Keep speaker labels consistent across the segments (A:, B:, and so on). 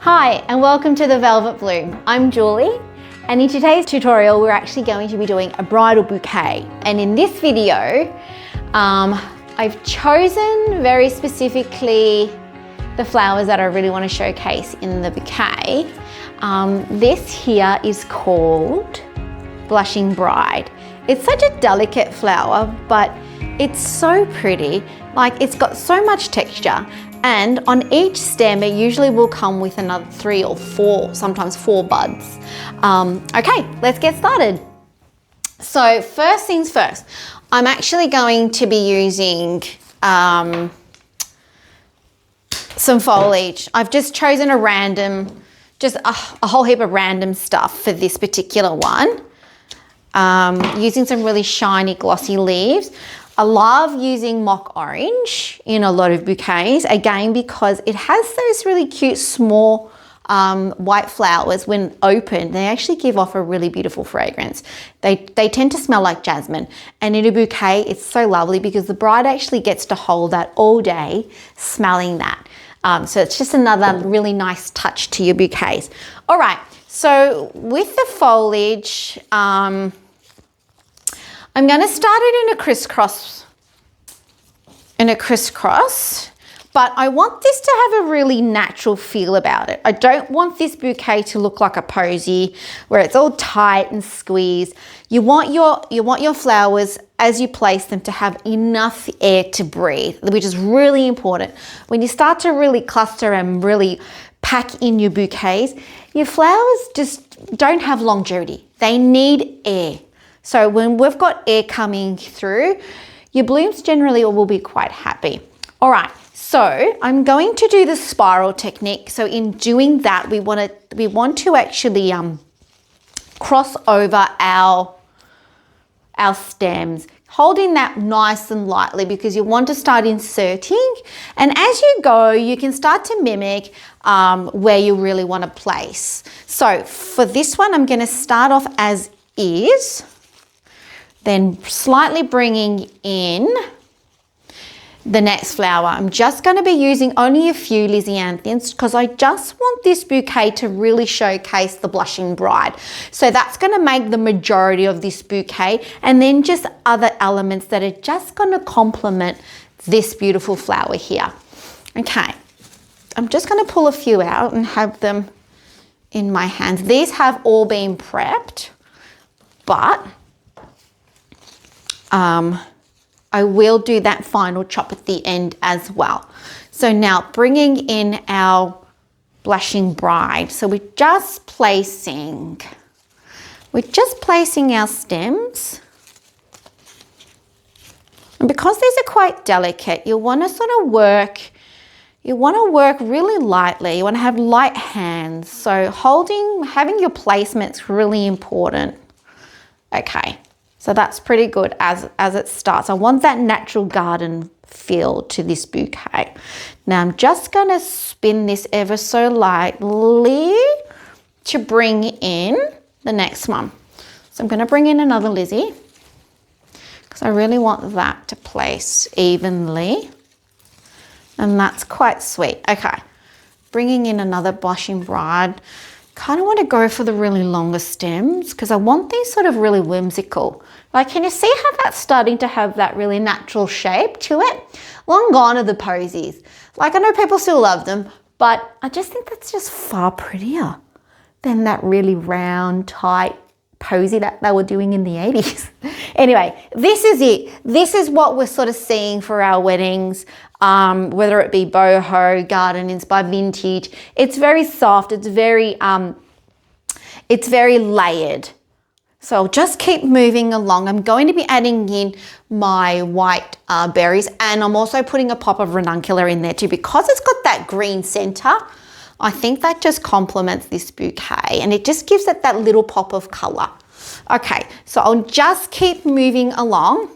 A: Hi and welcome to the Velvet Bloom. I'm Julie and in today's tutorial we're actually going to be doing a bridal bouquet, and in this video I've chosen very specifically the flowers that I really want to showcase in the bouquet. This here is called Blushing Bride. It's such a delicate flower, but it's so pretty. Like, it's got so much texture, and on each stem it usually will come with another 3 or 4, sometimes 4 buds. Okay, let's get started. So first things first, I'm actually going to be using some foliage. I've just chosen a random, just a whole heap of random stuff for this particular one. Using some really shiny glossy leaves. I love using mock orange in a lot of bouquets, again, because it has those really cute small white flowers. When opened, they actually give off a really beautiful fragrance. They tend to smell like jasmine, and in a bouquet it's so lovely because the bride actually gets to hold that all day smelling that. So it's just another really nice touch to your bouquets. All right, so with the foliage, I'm going to start it in a crisscross, but I want this to have a really natural feel about it. I don't want this bouquet to look like a posy where it's all tight and squeezed. You want your flowers, as you place them, to have enough air to breathe, which is really important. When you start to really cluster and really pack in your bouquets, your flowers just don't have longevity. They need air. So when we've got air coming through, your blooms generally will be quite happy. All right, so I'm going to do the spiral technique. So in doing that, we want to actually cross over our stems, holding that nice and lightly because you want to start inserting. And as you go, you can start to mimic where you really want to place. So for this one, I'm going to start off as is, then slightly bringing in the next flower. I'm just going to be using only a few Lisianthus because I just want this bouquet to really showcase the Blushing Bride. So that's going to make the majority of this bouquet, and then just other elements that are just going to complement this beautiful flower here. Okay, I'm just going to pull a few out and have them in my hands. These have all been prepped, but I will do that final chop at the end as well. So now bringing in our Blushing Bride. So we're just placing our stems. And because these are quite delicate, you want to sort of work really lightly. You want to have light hands. So having your placement's really important. Okay. So that's pretty good as it starts. I want that natural garden feel to this bouquet. Now I'm just going to spin this ever so lightly to bring in the next one. So I'm going to bring in another Lizzie because I really want that to place evenly. And that's quite sweet. Okay, bringing in another Blushing Bride. Kind of want to go for the really longer stems because I want these sort of really whimsical. Like, can you see how that's starting to have that really natural shape to it? Long gone are the posies. Like, I know people still love them, but I just think that's just far prettier than that really round, tight posy that they were doing in the 80s. Anyway, this is it. This is what we're sort of seeing for our weddings, whether it be boho, garden inspired, vintage. It's very soft. It's very layered. So I'll just keep moving along. I'm going to be adding in my white berries, and I'm also putting a pop of ranunculus in there too because it's got that green center. I think that just complements this bouquet and it just gives it that little pop of color. Okay, so I'll just keep moving along.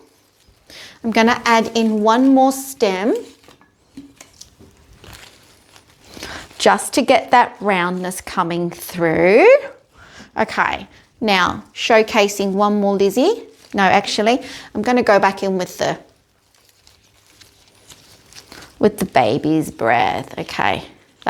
A: I'm going to add in one more stem just to get that roundness coming through. Okay, now showcasing one more Lizzie. No, actually, I'm going to go back in with the baby's breath. Okay,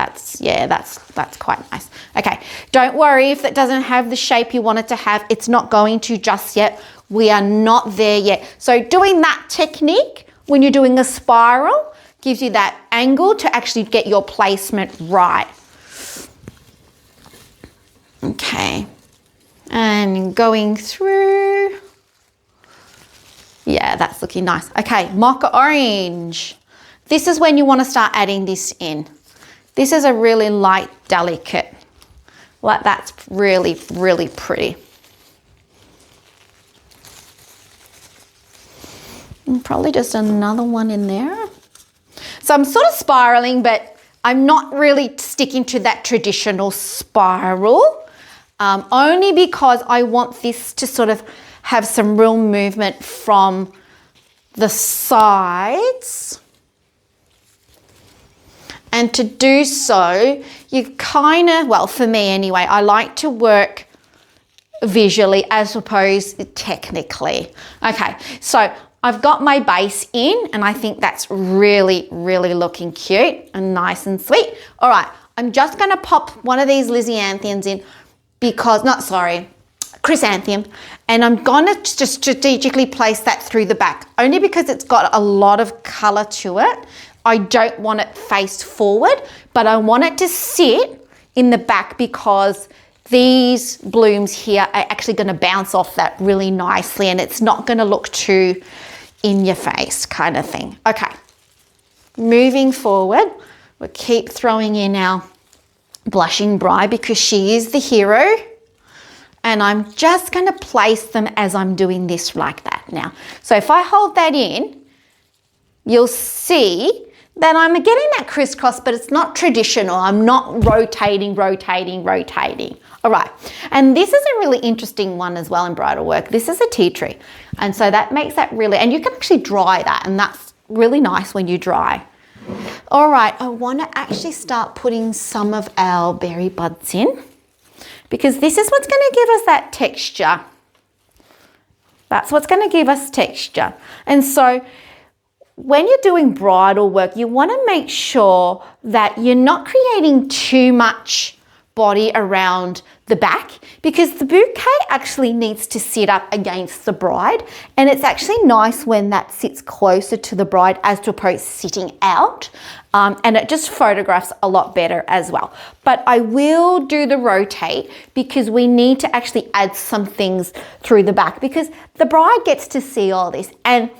A: That's quite nice. Okay, don't worry if that doesn't have the shape you want it to have. It's not going to just yet. We are not there yet. So doing that technique when you're doing a spiral gives you that angle to actually get your placement right. Okay, and going through. Yeah, that's looking nice. Okay, mocha orange. This is when you want to start adding this in. This is a really light, delicate. Like that's really, really pretty. And probably just another one in there. So I'm sort of spiraling, but I'm not really sticking to that traditional spiral, only because I want this to sort of have some real movement from the sides. And to do so, you kind of, well, for me anyway, I like to work visually as opposed to technically. Okay, so I've got my base in and I think that's really, really looking cute and nice and sweet. All right, I'm just gonna pop one of these Lizzie-anthemums in because, chrysanthemum, and I'm gonna just strategically place that through the back, only because it's got a lot of color to it. I don't want it faced forward, but I want it to sit in the back because these blooms here are actually going to bounce off that really nicely and it's not going to look too in your face kind of thing. Okay, moving forward, we'll keep throwing in our blushing bride because she is the hero, and I'm just going to place them as I'm doing this like that now. So if I hold that in, you'll see that I'm getting that crisscross, but it's not traditional. I'm not rotating. All right, and this is a really interesting one as well in bridal work. This is a tea tree, and so that makes that really, and you can actually dry that, and that's really nice when you dry. All right, I want to actually start putting some of our berry buds in because this is what's going to give us that texture. That's what's going to give us texture, and so when you're doing bridal work, you want to make sure that you're not creating too much body around the back because the bouquet actually needs to sit up against the bride, and it's actually nice when that sits closer to the bride as opposed to sitting out, and it just photographs a lot better as well. But I will do the rotate because we need to actually add some things through the back because the bride gets to see all this, and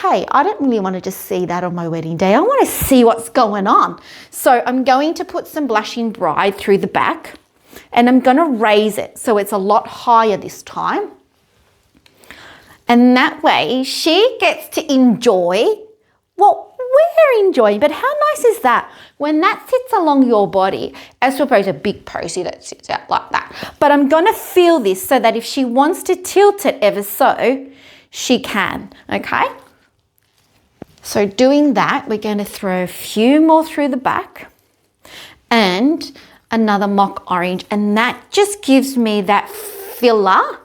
A: hey, I don't really want to just see that on my wedding day. I want to see what's going on. So I'm going to put some blushing bride through the back and I'm going to raise it so it's a lot higher this time. And that way she gets to enjoy what we're enjoying. But how nice is that when that sits along your body as opposed to a big posy that sits out like that. But I'm going to feel this so that if she wants to tilt it ever so, she can, okay? So doing that, we're going to throw a few more through the back and another mock orange, and that just gives me that filler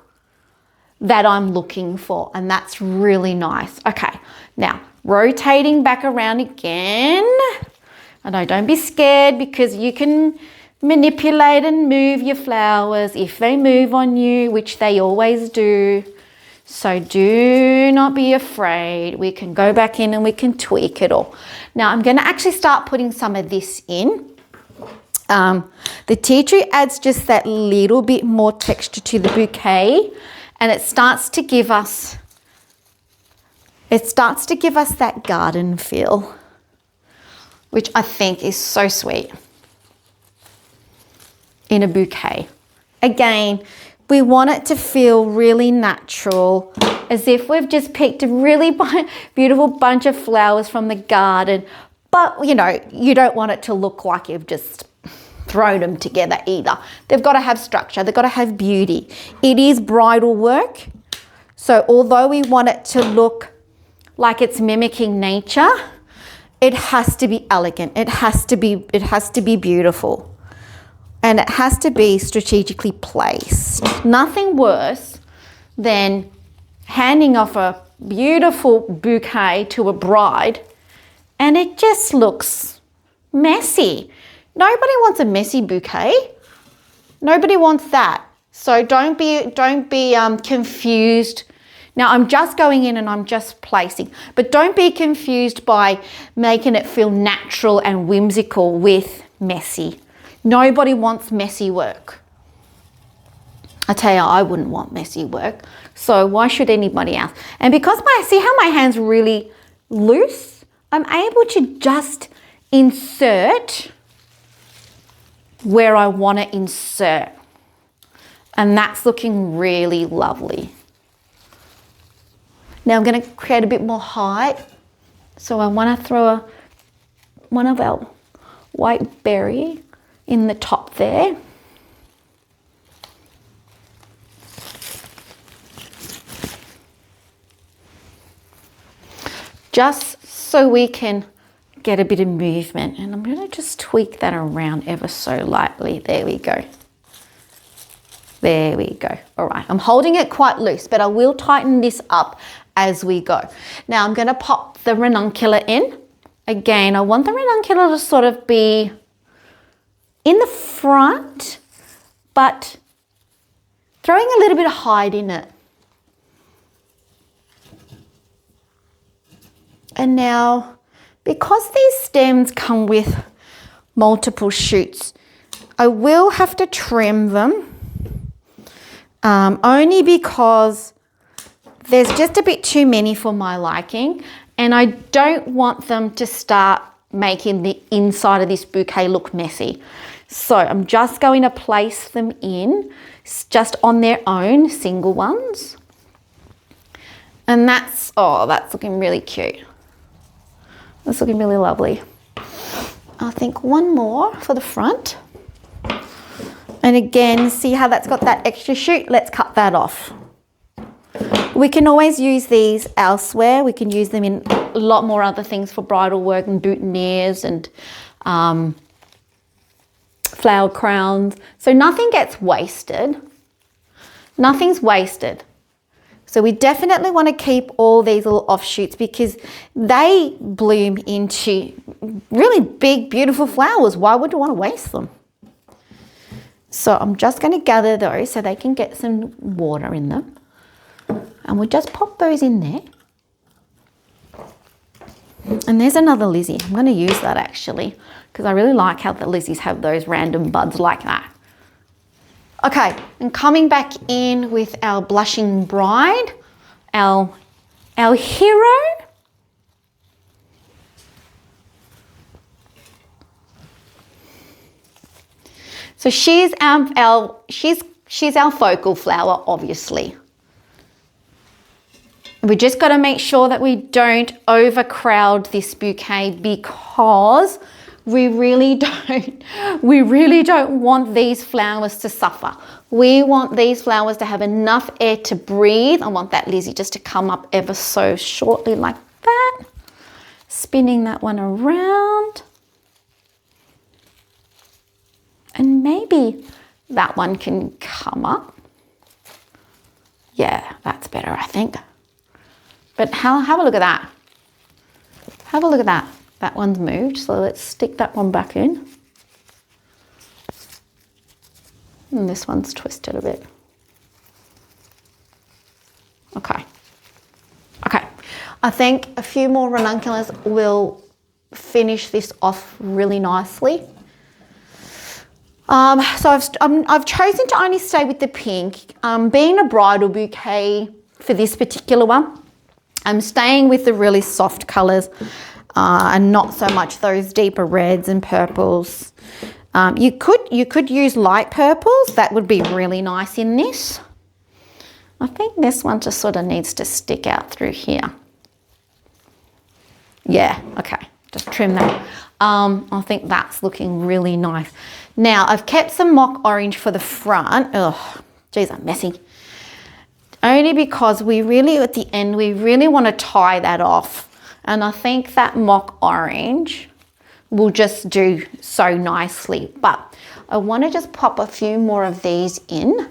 A: that I'm looking for, and that's really nice. Okay, now rotating back around again. I know, don't be scared because you can manipulate and move your flowers if they move on you, which they always do. So do not be afraid. We can go back in and we can tweak it all. Now I'm going to actually start putting some of this in. The tea tree adds just that little bit more texture to the bouquet, and it starts to give us that garden feel, which I think is so sweet in a bouquet. Again, we want it to feel really natural, as if we've just picked a really beautiful bunch of flowers from the garden. But, you know, you don't want it to look like you've just thrown them together either. They've got to have structure. They've got to have beauty. It is bridal work. So although we want it to look like it's mimicking nature, it has to be elegant. It has to be beautiful. And it has to be strategically placed. Nothing worse than handing off a beautiful bouquet to a bride and it just looks messy. Nobody wants a messy bouquet. Nobody wants that. So don't be confused. Now I'm just going in and I'm just placing, but don't be confused by making it feel natural and whimsical with messy. Nobody wants messy work. I tell you, I wouldn't want messy work. So why should anybody else? And because see how my hand's really loose, I'm able to just insert where I want to insert. And that's looking really lovely. Now I'm going to create a bit more height. So I want to throw one of our white berry in the top there. Just so we can get a bit of movement. And I'm going to just tweak that around ever so lightly. There we go. There we go. All right, I'm holding it quite loose, but I will tighten this up as we go. Now I'm going to pop the ranunculus in. Again, I want the ranunculus to sort of be in the front, but throwing a little bit of height in it. And now, because these stems come with multiple shoots, I will have to trim them, only because there's just a bit too many for my liking, and I don't want them to start making the inside of this bouquet look messy. So I'm just going to place them in just on their own, single ones. And that's looking really cute. That's looking really lovely. I think one more for the front. And again, see how that's got that extra shoot? Let's cut that off. We can always use these elsewhere. We can use them in a lot more other things for bridal work and boutonnieres and flower crowns. So nothing gets wasted. Nothing's wasted. So we definitely want to keep all these little offshoots because they bloom into really big, beautiful flowers. Why would you want to waste them? So I'm just going to gather those so they can get some water in them. And we'll just pop those in there. And there's another Lizzie. I'm going to use that actually because I really like how the Lizzies have those random buds like that. Okay, and coming back in with our blushing bride, our hero. So she's our focal flower, obviously. We just got to make sure that we don't overcrowd this bouquet because we really don't want these flowers to suffer. We want these flowers to have enough air to breathe. I want that Lizzie just to come up ever so shortly like that. Spinning that one around. And maybe that one can come up. Yeah, that's better, I think. But have a look at that. Have a look at that. That one's moved, so let's stick that one back in. And this one's twisted a bit. Okay. Okay. I think a few more ranunculus will finish this off really nicely. So I've chosen to only stay with the pink. Being a bridal bouquet for this particular one, I'm staying with the really soft colours. And not so much those deeper reds and purples. You could use light purples. That would be really nice in this. I think this one just sort of needs to stick out through here. Yeah, okay, just trim that. I think that's looking really nice. Now I've kept some mock orange for the front. Oh, geez, I'm messy. Only because we really, at the end, we really want to tie that off. And I think that mock orange will just do so nicely. But I want to just pop a few more of these in.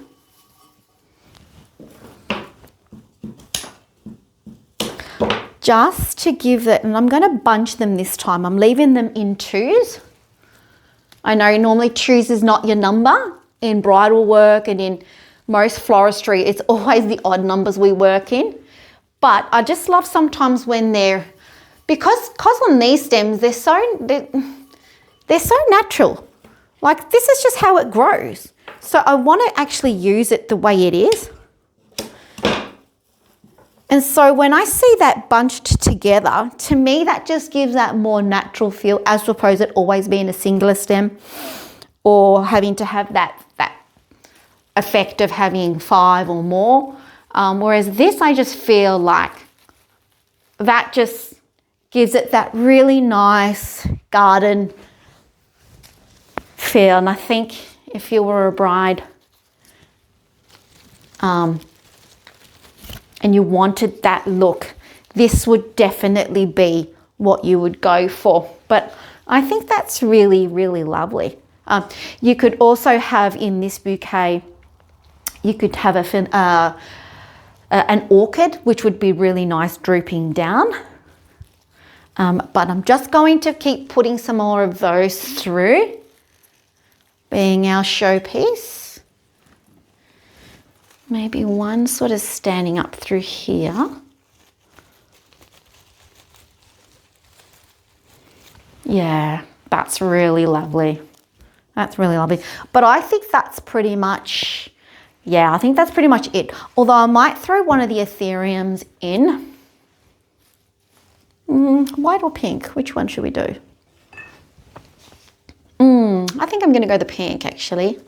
A: Just to give it, and I'm going to bunch them this time. I'm leaving them in twos. I know normally 2s is not your number in bridal work, and in most floristry, it's always the odd numbers we work in. But I just love sometimes when because on these stems, they're so natural. Like, this is just how it grows. So I want to actually use it the way it is. And so when I see that bunched together, to me, that just gives that more natural feel, as opposed to it always being a singular stem or having to have that effect of having 5 or more. Whereas this, I just feel like that just gives it that really nice garden feel. And I think if you were a bride and you wanted that look, this would definitely be what you would go for. But I think that's really, really lovely. You could also have in this bouquet, you could have an orchid, which would be really nice drooping down. But I'm just going to keep putting some more of those through, being our showpiece. Maybe one sort of standing up through here. Yeah, that's really lovely. That's really lovely. But I think that's pretty much, yeah, I think that's pretty much it. Although I might throw one of the ethereums in. White or pink? Which one should we do? I think I'm going to go the pink, actually.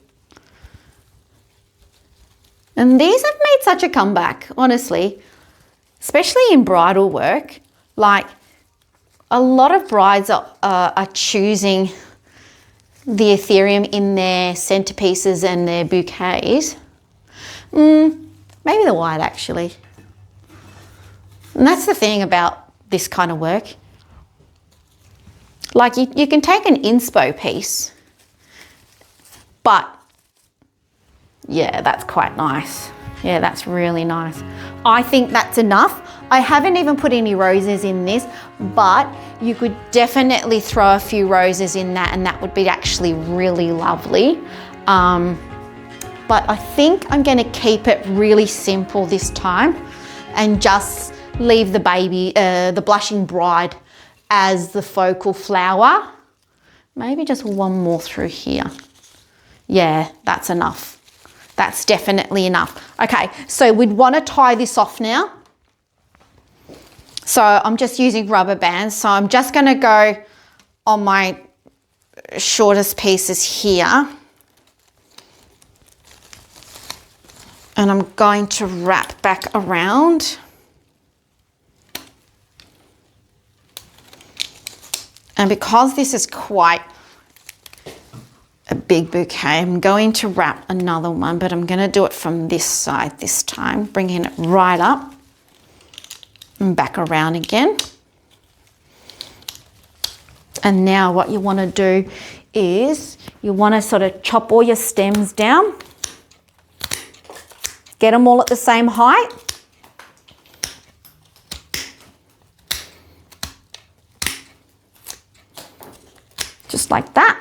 A: And these have made such a comeback, honestly, especially in bridal work. Like, a lot of brides are choosing the ethereum in their centerpieces and their bouquets. Maybe the white, actually. And that's the thing about this kind of work. Like, you can take an inspo piece, but yeah, that's quite nice. Yeah, that's really nice. I think that's enough. I haven't even put any roses in this, but you could definitely throw a few roses in that, and that would be actually really lovely. But I think I'm going to keep it really simple this time and just leave the baby, the blushing bride, as the focal flower. Maybe just one more through here. Yeah, that's enough. That's definitely enough. Okay, so we'd want to tie this off now. So I'm just using rubber bands. So I'm just going to go on my shortest pieces here. And I'm going to wrap back around. And because this is quite a big bouquet, I'm going to wrap another one, but I'm going to do it from this side this time, bringing it right up and back around again. And now what you want to do is you want to sort of chop all your stems down, get them all at the same height. Just like that.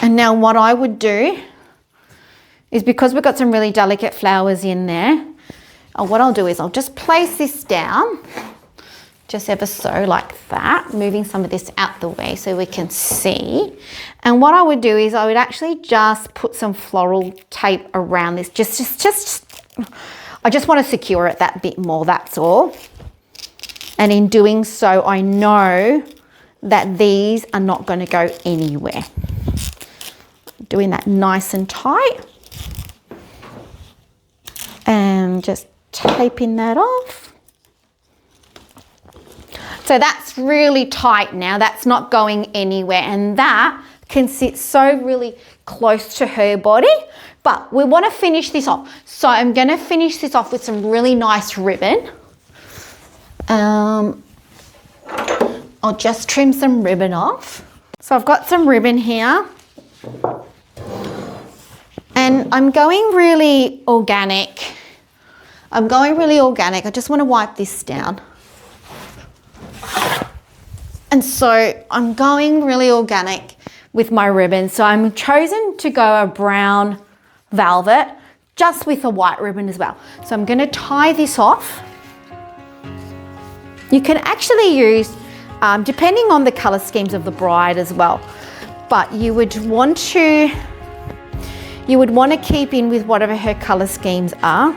A: And now what I would do is, because we've got some really delicate flowers in there, what I'll do is I'll just place this down, just ever so like that, moving some of this out the way so we can see. And what I would do is I would actually just put some floral tape around this. I just want to secure it that bit more, that's all. And in doing so, I know that these are not going to go anywhere. Doing that nice and tight. And just taping that off. So that's really tight now. That's not going anywhere. And that can sit so really close to her body. But we want to finish this off. So I'm going to finish this off with some really nice ribbon. I'll just trim some ribbon off. So I've got some ribbon here. And I'm going really organic. I just want to wipe this down. And so I'm going really organic with my ribbon. So I'm chosen to go a brown velvet, just with a white ribbon as well. So I'm going to tie this off. You can actually use, depending on the color schemes of the bride as well, but you would want to keep in with whatever her color schemes are.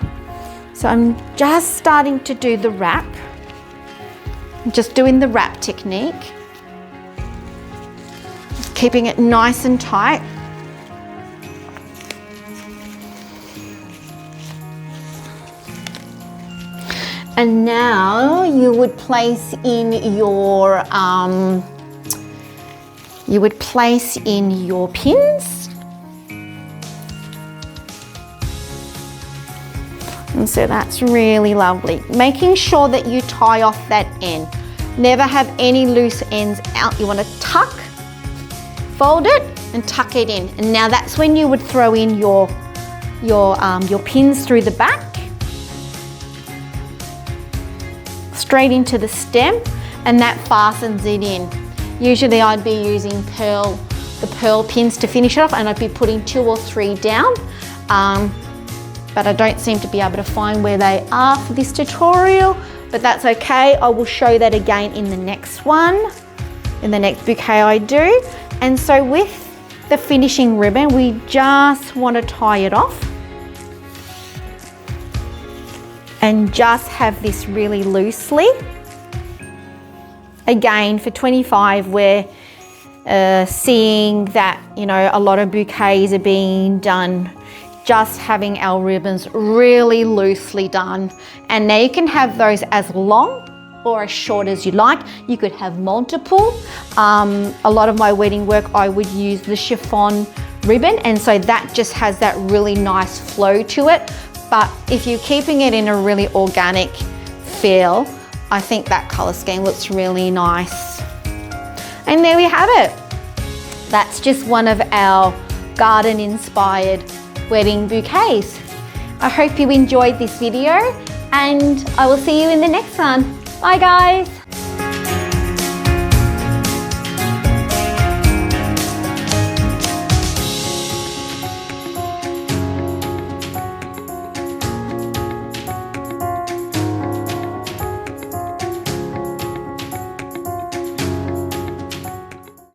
A: So I'm just starting to do the wrap. I'm just doing the wrap technique. Just keeping it nice and tight. And now you would place in your pins. And so that's really lovely. Making sure that you tie off that end. Never have any loose ends out. You want to tuck, fold it and tuck it in. And now that's when you would throw in your pins through the back. Straight into the stem, and that fastens it in. Usually I'd be using the pearl pins to finish it off, and I'd be putting 2 or 3 down. But I don't seem to be able to find where they are for this tutorial, but that's okay. I will show that again in the next one, in the next bouquet I do. And so with the finishing ribbon, we just want to tie it off and just have this really loosely. Again, for 25, we're seeing that, you know, a lot of bouquets are being done just having our ribbons really loosely done. And now you can have those as long or as short as you like. You could have multiple. A lot of my wedding work, I would use the chiffon ribbon, and so that just has that really nice flow to it. But if you're keeping it in a really organic feel, I think that color scheme looks really nice. And there we have it. That's just one of our garden inspired wedding bouquets. I hope you enjoyed this video, and I will see you in the next one. Bye guys.